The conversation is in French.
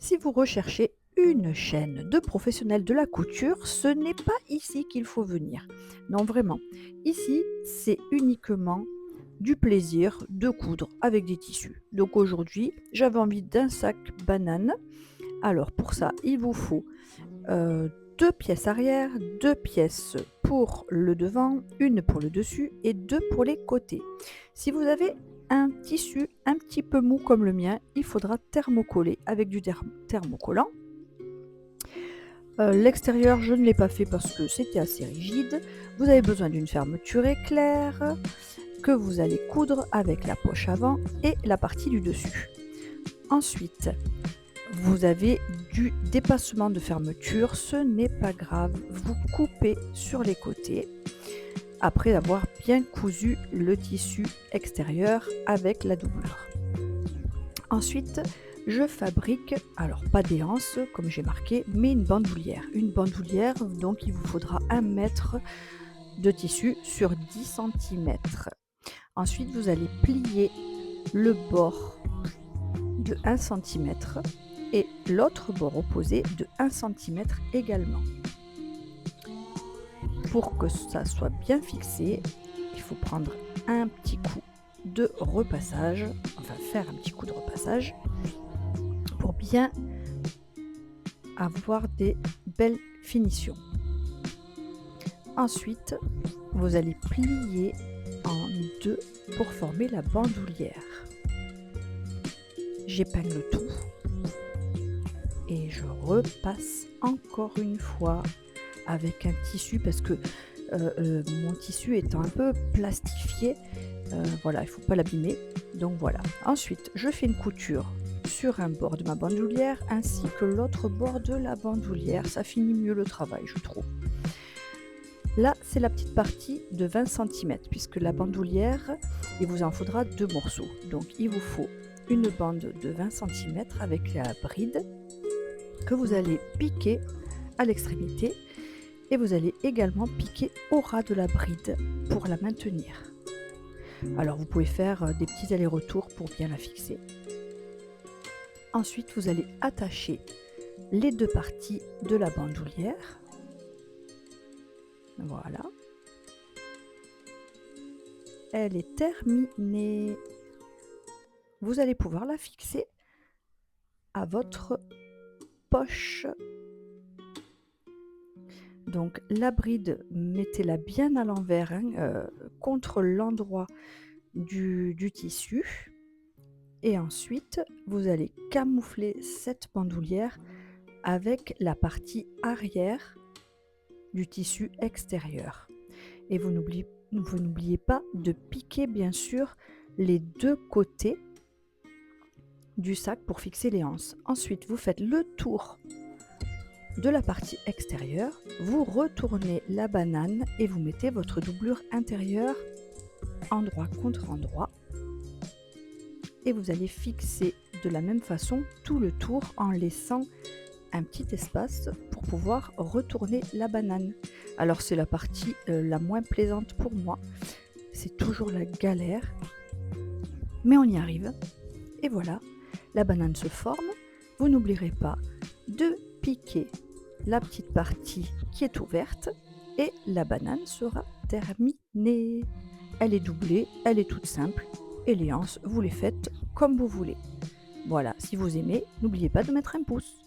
Si vous recherchez une chaîne de professionnels de la couture, ce n'est pas ici qu'il faut venir. Non, vraiment. Ici, c'est uniquement du plaisir de coudre avec des tissus. Donc aujourd'hui, j'avais envie d'un sac banane. Alors pour ça, il vous faut euh, deux pièces arrière, deux pièces pour le devant, une pour le dessus et deux pour les côtés. Si vous avez un tissu un petit peu mou comme le mien, il faudra thermocoller avec du thermocollant. L'extérieur, je ne l'ai pas fait parce que c'était assez rigide. Vous avez besoin d'une fermeture éclair que vous allez coudre avec la poche avant et la partie du dessus. Ensuite, vous avez du dépassement de fermeture, ce n'est pas grave, vous coupez sur les côtés après avoir bien cousu le tissu extérieur avec la doublure. Ensuite, je fabrique, alors pas des anses comme j'ai marqué, mais une bandoulière. Une bandoulière, donc il vous faudra 1 mètre de tissu sur 10 cm. Ensuite, vous allez plier le bord de 1 cm et l'autre bord opposé de 1 cm également. Pour que ça soit bien fixé, il faut prendre un petit coup de repassage, enfin faire un petit coup de repassage pour bien avoir des belles finitions. Ensuite, vous allez plier en deux pour former la bandoulière. J'épingle tout et je repasse encore une fois avec un tissu parce que mon tissu étant un peu plastifié, voilà, il ne faut pas l'abîmer. Donc voilà. Ensuite, je fais une couture sur un bord de ma bandoulière ainsi que l'autre bord de la bandoulière. Ça finit mieux le travail, je trouve. Là, c'est la petite partie de 20 cm puisque la bandoulière, il vous en faudra 2 morceaux. Donc il vous faut une bande de 20 cm avec la bride que vous allez piquer à l'extrémité et vous allez également piquer au ras de la bride pour la maintenir. Alors vous pouvez faire des petits allers-retours pour bien la fixer. Ensuite, vous allez attacher les deux parties de la bandoulière. Voilà. Elle est terminée. Vous allez pouvoir la fixer à votre poche. Donc la bride, mettez-la bien à l'envers, contre l'endroit du tissu. Et ensuite, vous allez camoufler cette bandoulière avec la partie arrière du tissu extérieur. Et vous n'oubliez pas de piquer bien sûr les deux côtés du sac pour fixer les anses. Ensuite, vous faites le tour de la partie extérieure, vous retournez la banane et vous mettez votre doublure intérieure endroit contre endroit. Et vous allez fixer de la même façon tout le tour en laissant un petit espace pour pouvoir retourner la banane. Alors c'est la partie la moins plaisante pour moi, c'est toujours la galère, mais on y arrive. Et voilà, la banane se forme. Vous n'oublierez pas de piquer la petite partie qui est ouverte et la banane sera terminée. Elle est doublée, elle est toute simple et les anses, vous les faites comme vous voulez. Voilà, si vous aimez, n'oubliez pas de mettre un pouce.